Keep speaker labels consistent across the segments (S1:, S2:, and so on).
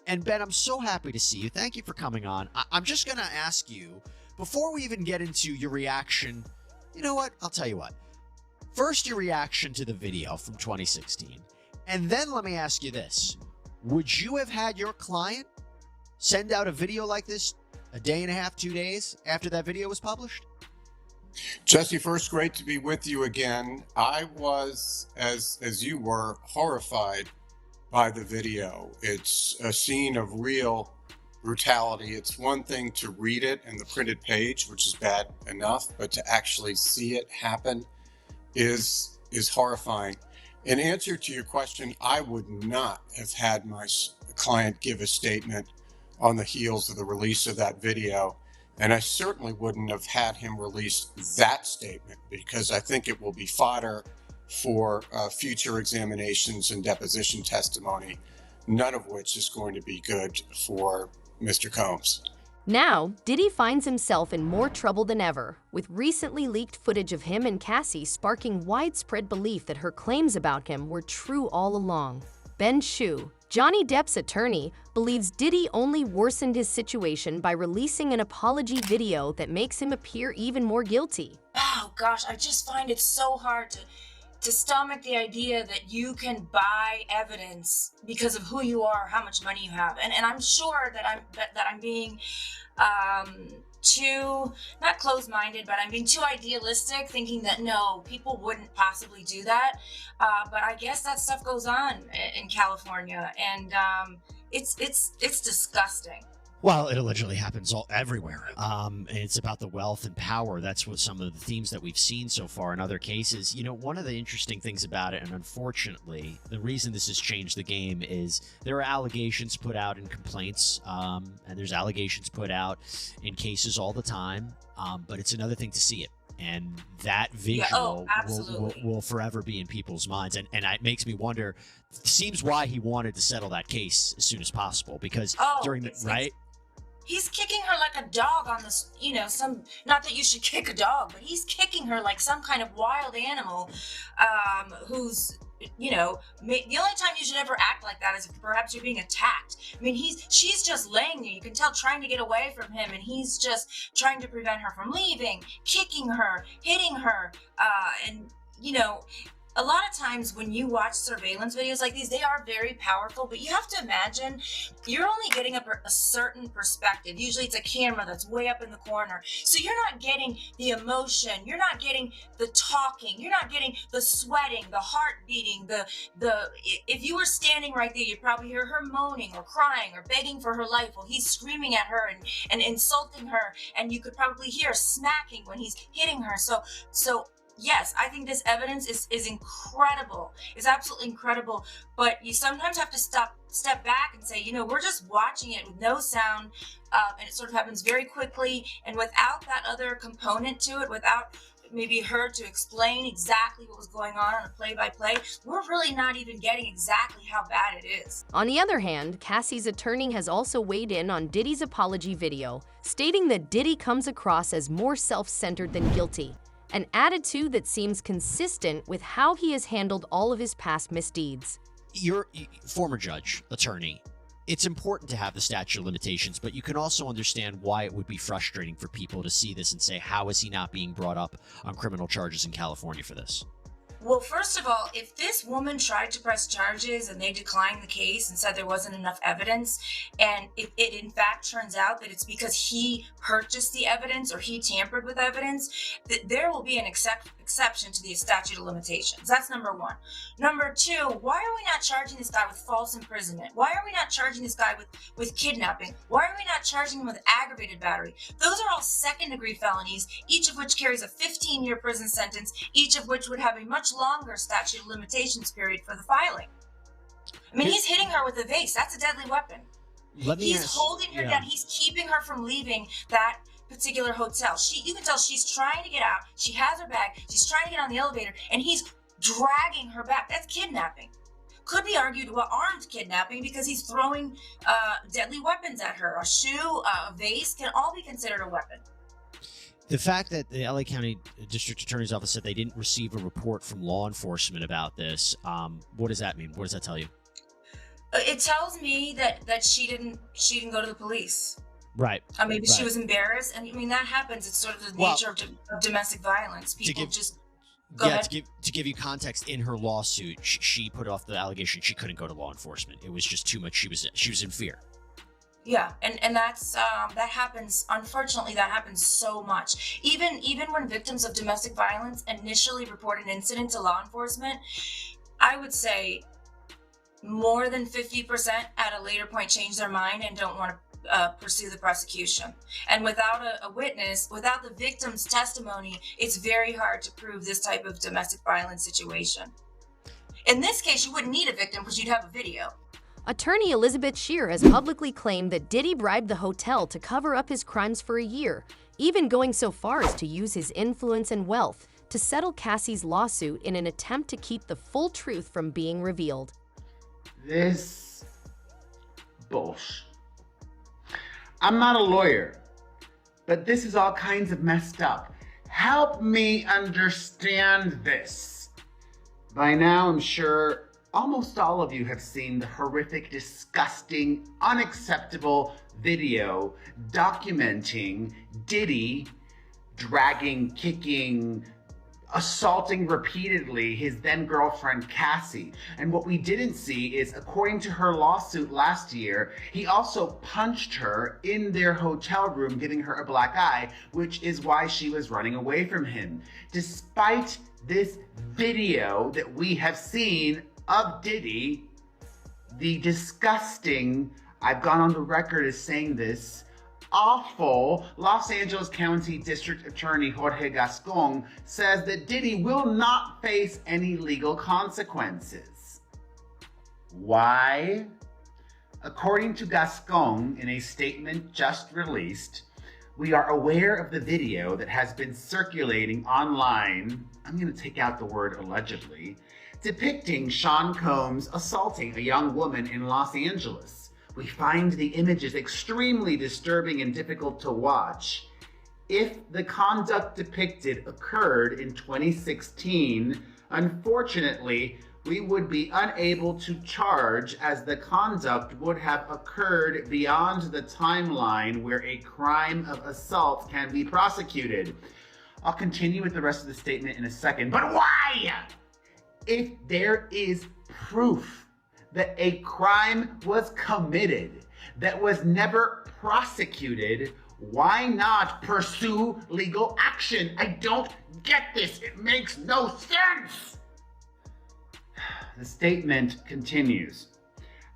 S1: And Ben, I'm so happy to see you. Thank you for coming on. I'm just going to ask you, before we even get into your reaction, you know what? I'll tell you what. First, your reaction to the video from 2016. And then let me ask you this. Would you have had your client send out a video like this a day and a half, 2 days after that video was published?
S2: Jesse, first, great to be with you again. I was, as you were, horrified by the video. It's a scene of real brutality. It's one thing to read it in the printed page, which is bad enough, but to actually see it happen is horrifying. In answer to your question, I would not have had my client give a statement on the heels of the release of that video. And I certainly wouldn't have had him release that statement, because I think it will be fodder for future examinations and deposition testimony, none of which is going to be good for Mr. Combs.
S3: Now, Diddy finds himself in more trouble than ever, with recently leaked footage of him and Cassie sparking widespread belief that her claims about him were true all along. Ben Shu, Johnny Depp's attorney, believes Diddy only worsened his situation by releasing an apology video that makes him appear even more guilty.
S4: Oh gosh, I just find it so hard to stomach the idea that you can buy evidence because of who you are, how much money you have, and I'm sure that I'm being too, not closed-minded, but I'm being too idealistic, thinking that no, people wouldn't possibly do that. But I guess that stuff goes on in California, and it's disgusting.
S1: Well, it allegedly happens everywhere. And it's about the wealth and power. That's what some of the themes that we've seen so far in other cases. You know, one of the interesting things about it, and unfortunately, the reason this has changed the game is there are allegations put out in complaints, and there's allegations put out in cases all the time. But it's another thing to see it. And that visual will forever be in people's minds. And it makes me wonder, seems why he wanted to settle that case as soon as possible. Because during the, right?
S4: He's kicking her like a dog on this, not that you should kick a dog, but he's kicking her like some kind of wild animal who's, the only time you should ever act like that is if perhaps you're being attacked. I mean, she's just laying there, you can tell, trying to get away from him, and he's just trying to prevent her from leaving, kicking her, hitting her, a lot of times when you watch surveillance videos like these, they are very powerful, but you have to imagine you're only getting a certain perspective. Usually it's a camera that's way up in the corner. So you're not getting the emotion, you're not getting the talking, you're not getting the sweating, the heart beating, if you were standing right there, you'd probably hear her moaning or crying or begging for her life while he's screaming at her and insulting her, and you could probably hear smacking when he's hitting her. So yes, I think this evidence is incredible. It's absolutely incredible. But you sometimes have to step back and say, we're just watching it with no sound, and it sort of happens very quickly. And without that other component to it, without maybe her to explain exactly what was going on a play-by-play, we're really not even getting exactly how bad it is.
S3: On the other hand, Cassie's attorney has also weighed in on Diddy's apology video, stating that Diddy comes across as more self-centered than guilty, an attitude that seems consistent with how he has handled all of his past misdeeds.
S1: You're former judge, attorney. It's important to have the statute of limitations, but you can also understand why it would be frustrating for people to see this and say, how is he not being brought up on criminal charges in California for this?
S4: Well, first of all, if this woman tried to press charges and they declined the case and said there wasn't enough evidence, and it in fact turns out that it's because he purchased the evidence or he tampered with evidence, there will be an exception to the statute of limitations. That's number one. Number two, why are we not charging this guy with false imprisonment? Why are we not charging this guy with kidnapping? Why are we not charging him with aggravated battery? Those are all second-degree felonies, each of which carries a 15-year prison sentence, each of which would have a much longer statute of limitations period for the filing. I mean, he's hitting her with a vase. That's a deadly weapon. He's holding her down. He's keeping her from leaving that particular hotel. You can tell she's trying to get out. She has her bag. She's trying to get on the elevator, and he's dragging her back. That's kidnapping. Could be argued armed kidnapping because he's throwing deadly weapons at her. A shoe, a vase can all be considered a weapon.
S1: The fact that the LA County District Attorney's Office said they didn't receive a report from law enforcement about this, what does that mean? What does that tell you?
S4: It tells me that she didn't go to the police.
S1: Right.
S4: Maybe she
S1: Right.
S4: was embarrassed, and I mean that happens. It's sort of the
S1: Well,
S4: nature of domestic violence. People
S1: give-
S4: just go
S1: Yeah,
S4: ahead.
S1: to give you context, in her lawsuit, she put off the allegation she couldn't go to law enforcement. It was just too much. She was in fear.
S4: Yeah, and that's that happens. Unfortunately, that happens so much. Even when victims of domestic violence initially report an incident to law enforcement, I would say more than 50% at a later point change their mind and don't want to pursue the prosecution. And without a witness, without the victim's testimony, it's very hard to prove this type of domestic violence situation. In this case, you wouldn't need a victim because you'd have a video.
S3: Attorney Elizabeth Shear has publicly claimed that Diddy bribed the hotel to cover up his crimes for a year, even going so far as to use his influence and wealth to settle Cassie's lawsuit in an attempt to keep the full truth from being revealed.
S5: This bullshit. I'm not a lawyer, but this is all kinds of messed up. Help me understand this. By now, I'm sure almost all of you have seen the horrific, disgusting, unacceptable video documenting Diddy dragging, kicking, assaulting repeatedly his then girlfriend Cassie. And what we didn't see is, according to her lawsuit last year, he also punched her in their hotel room, giving her a black eye, which is why she was running away from him. Despite this video that we have seen of Diddy, the disgusting, I've gone on the record as saying this, awful Los Angeles County District Attorney Jorge Gascon says that Diddy will not face any legal consequences. Why? According to Gascon, in a statement just released, we are aware of the video that has been circulating online, I'm going to take out the word allegedly, depicting Sean Combs assaulting a young woman in Los Angeles. We find the images extremely disturbing and difficult to watch. If the conduct depicted occurred in 2016, unfortunately, we would be unable to charge, as the conduct would have occurred beyond the timeline where a crime of assault can be prosecuted. I'll continue with the rest of the statement in a second, but why? If there is proof that a crime was committed that was never prosecuted, why not pursue legal action? I don't get this. It makes no sense. The statement continues.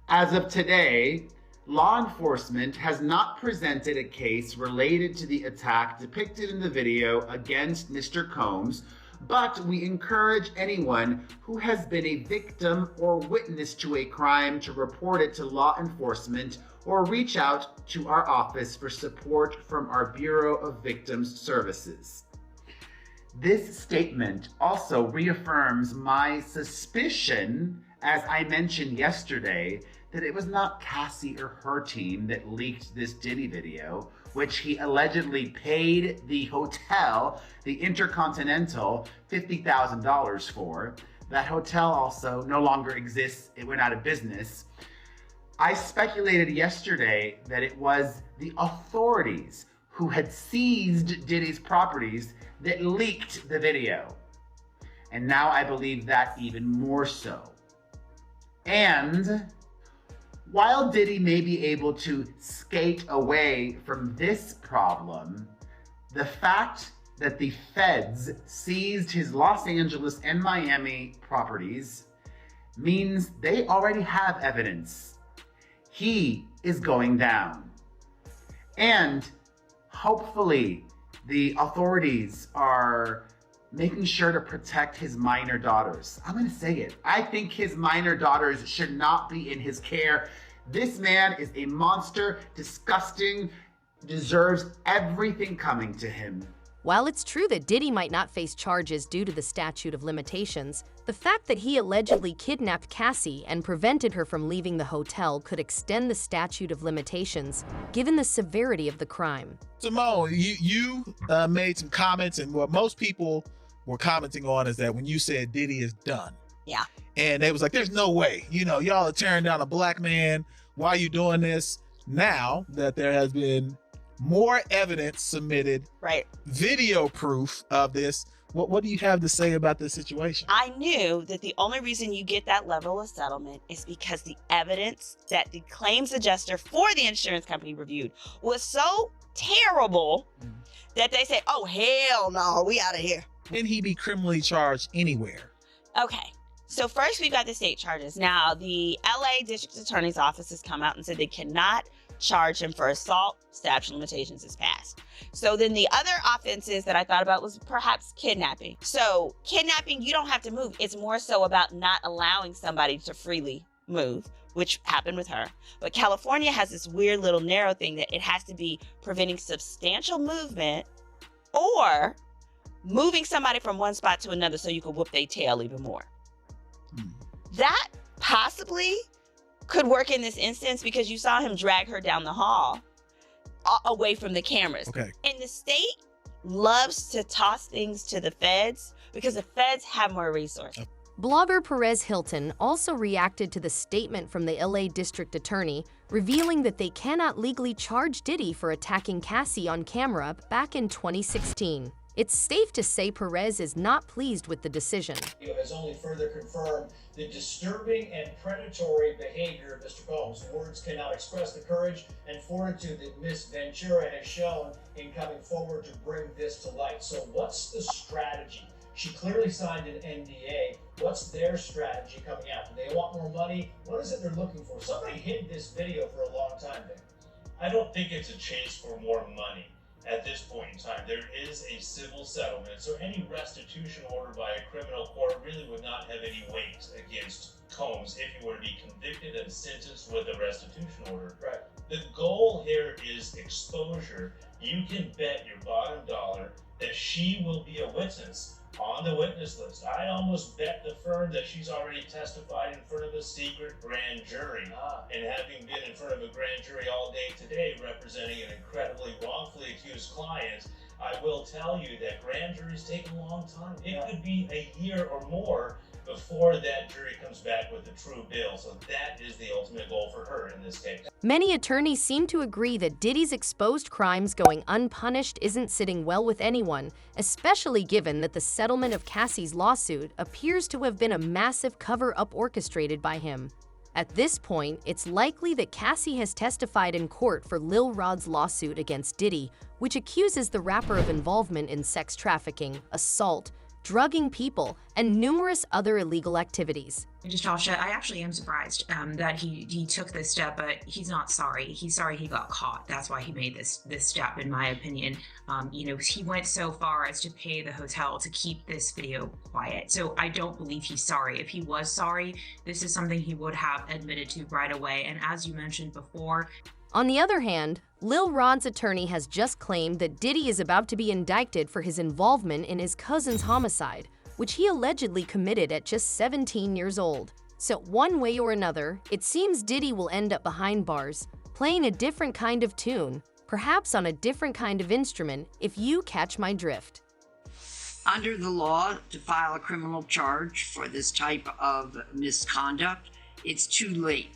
S5: As of today, law enforcement has not presented a case related to the attack depicted in the video against Mr. Combs, but we encourage anyone who has been a victim or witness to a crime to report it to law enforcement or reach out to our office for support from our Bureau of Victims Services. This statement also reaffirms my suspicion, as I mentioned yesterday, that it was not Cassie or her team that leaked this Diddy video, which he allegedly paid the hotel, the Intercontinental, $50,000 for. That hotel also no longer exists. It went out of business. I speculated yesterday that it was the authorities who had seized Diddy's properties that leaked the video. And now I believe that even more so. And while Diddy may be able to skate away from this problem, the fact that the feds seized his Los Angeles and Miami properties means they already have evidence. He is going down. And hopefully the authorities are making sure to protect his minor daughters. I'm going to say it. I think his minor daughters should not be in his care. This man is a monster, disgusting, deserves everything coming to him.
S3: While it's true that Diddy might not face charges due to the statute of limitations, the fact that he allegedly kidnapped Cassie and prevented her from leaving the hotel could extend the statute of limitations, given the severity of the crime.
S6: Simone, you made some comments, and what most people were commenting on is that when you said Diddy is done, Yeah.
S7: And they was like, there's no way, y'all are tearing down a black man. Why are you doing this? Now that there has been more evidence submitted,
S6: Right.
S7: video proof of this, what do you have to say about this situation?
S6: I knew that the only reason you get that level of settlement is because the evidence that the claims adjuster for the insurance company reviewed was so terrible that they said, oh, hell no, we out of here.
S7: Can he be criminally charged anywhere?
S6: Okay. So first we've got the state charges. Now the LA District Attorney's Office has come out and said they cannot charge him for assault. Statute of limitations is passed. So then the other offenses that I thought about was perhaps kidnapping. So kidnapping, you don't have to move. It's more so about not allowing somebody to freely move, which happened with her. But California has this weird little narrow thing that it has to be preventing substantial movement or moving somebody from one spot to another so you can whoop their tail even more. That possibly could work in this instance because you saw him drag her down the hall away from the cameras.
S7: Okay.
S6: And the state loves to toss things to the feds because the feds have more resources.
S3: Blogger Perez Hilton also reacted to the statement from the LA District Attorney, revealing that they cannot legally charge Diddy for attacking Cassie on camera back in 2016. It's safe to say Perez is not pleased with the decision.
S8: It has only further confirmed the disturbing and predatory behavior of Mr. Combs. Words cannot express the courage and fortitude that Ms. Ventura has shown in coming forward to bring this to light. So what's the strategy? She clearly signed an NDA. What's their strategy coming out? Do they want more money? What is it they're looking for? Somebody hid this video for a long time, Vic.
S9: I don't think it's a chase for more money. At this point in time, there is a civil settlement, so any restitution order by a criminal court really would not have any weight against Combs if he were to be convicted and sentenced with a restitution order.
S8: Right.
S9: The goal here is exposure. You can bet your bottom dollar that she will be a witness on the witness list. I almost bet the firm that she's already testified in front of a secret grand jury. And having been in front of a grand jury all day today representing an incredibly wrongfully accused client, I will tell you that grand juries take a long time. It could be a year or more before that jury comes back with a true bill. So that is the ultimate goal for her in this case.
S3: Many attorneys seem to agree that Diddy's exposed crimes going unpunished isn't sitting well with anyone, especially given that the settlement of Cassie's lawsuit appears to have been a massive cover-up orchestrated by him. At this point, it's likely that Cassie has testified in court for Lil Rod's lawsuit against Diddy, which accuses the rapper of involvement in sex trafficking, assault, drugging people, and numerous other illegal activities.
S10: Just Tasha, I actually am surprised that he took this step, but he's not sorry. He's sorry he got caught. That's why he made this step, in my opinion. He went so far as to pay the hotel to keep this video quiet. So I don't believe he's sorry. If he was sorry, this is something he would have admitted to right away. And as you mentioned before,
S3: on the other hand, Lil Rod's attorney has just claimed that Diddy is about to be indicted for his involvement in his cousin's homicide, which he allegedly committed at just 17 years old. So one way or another, it seems Diddy will end up behind bars, playing a different kind of tune, perhaps on a different kind of instrument, if you catch my drift.
S11: Under the law, to file a criminal charge for this type of misconduct, it's too late.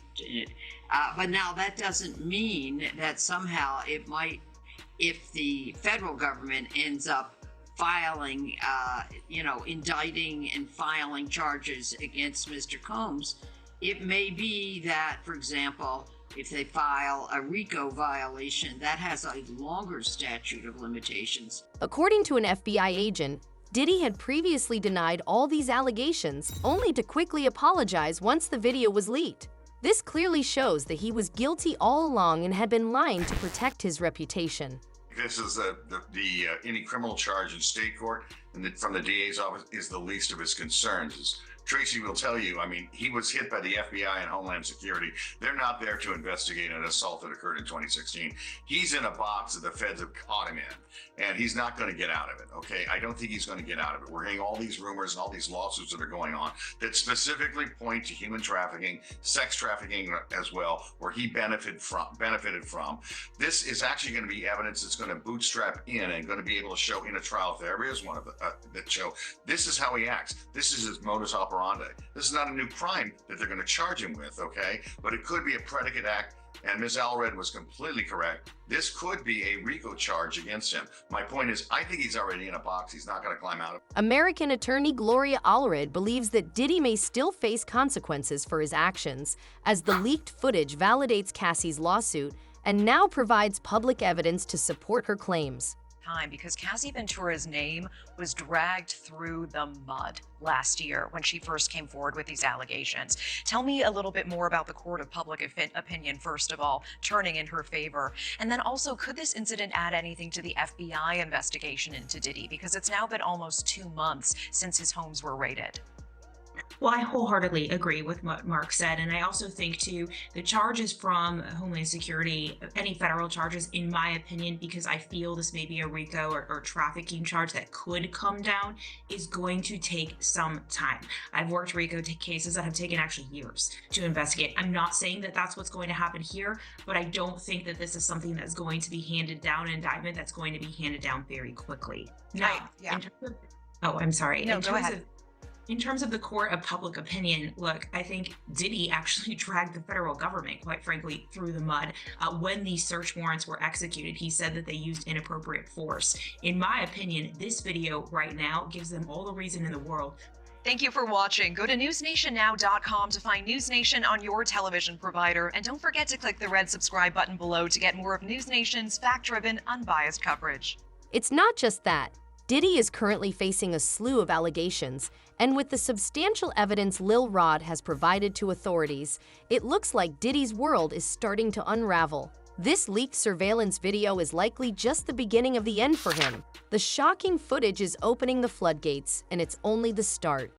S11: But now that doesn't mean that somehow it might, if the federal government ends up filing, indicting and filing charges against Mr. Combs, it may be that, for example, if they file a RICO violation, that has a longer statute of limitations.
S3: According to an FBI agent, Diddy had previously denied all these allegations, only to quickly apologize once the video was leaked. This clearly shows that he was guilty all along and had been lying to protect his reputation.
S12: This is any criminal charge in state court and from the DA's office is the least of his concerns. As Tracy will tell you, he was hit by the FBI and Homeland Security. They're not there to investigate an assault that occurred in 2016. He's in a box that the feds have caught him in, and he's not going to get out of it, okay? I don't think he's going to get out of it. We're hearing all these rumors and all these lawsuits that are going on that specifically point to human trafficking, sex trafficking as well, where he benefited from. This is actually going to be evidence that's going to bootstrap in and going to be able to show in a trial, if there ever is one of that show, this is how he acts. This is his modus operandi. operandi. This is not a new crime that they're going to charge him with, okay? But it could be a predicate act, and Ms. Allred was completely correct. This could be a RICO charge against him. My point is, I think he's already in a box. He's not going to climb out of it.
S3: American attorney Gloria Allred believes that Diddy may still face consequences for his actions, as the leaked footage validates Cassie's lawsuit and now provides public evidence to support her claims.
S13: Time because Cassie Ventura's name was dragged through the mud last year when she first came forward with these allegations. Tell me a little bit more about the court of public opinion, first of all, turning in her favor. And then also, could this incident add anything to the FBI investigation into Diddy? Because it's now been almost 2 months since his homes were raided.
S10: Well, I wholeheartedly agree with what Mark said. And I also think, too, the charges from Homeland Security, any federal charges, in my opinion, because I feel this may be a RICO or trafficking charge that could come down, is going to take some time. I've worked RICO cases that have taken actually years to investigate. I'm not saying that that's what's going to happen here, but I don't think that this is something that's going to be handed down, an indictment that's going to be handed down very quickly. Now,
S13: Yeah.
S10: I'm sorry.
S13: No, go ahead.
S10: In terms of the court of public opinion, look, I think Diddy actually dragged the federal government, quite frankly, through the mud. When these search warrants were executed, he said that they used inappropriate force. In my opinion, this video right now gives them all the reason in the world.
S13: Thank you for watching. Go to newsnationnow.com to find News Nation on your television provider. And don't forget to click the red subscribe button below to get more of News Nation's fact-driven, unbiased coverage.
S3: It's not just that. Diddy is currently facing a slew of allegations, and with the substantial evidence Lil Rod has provided to authorities, it looks like Diddy's world is starting to unravel. This leaked surveillance video is likely just the beginning of the end for him. The shocking footage is opening the floodgates, and it's only the start.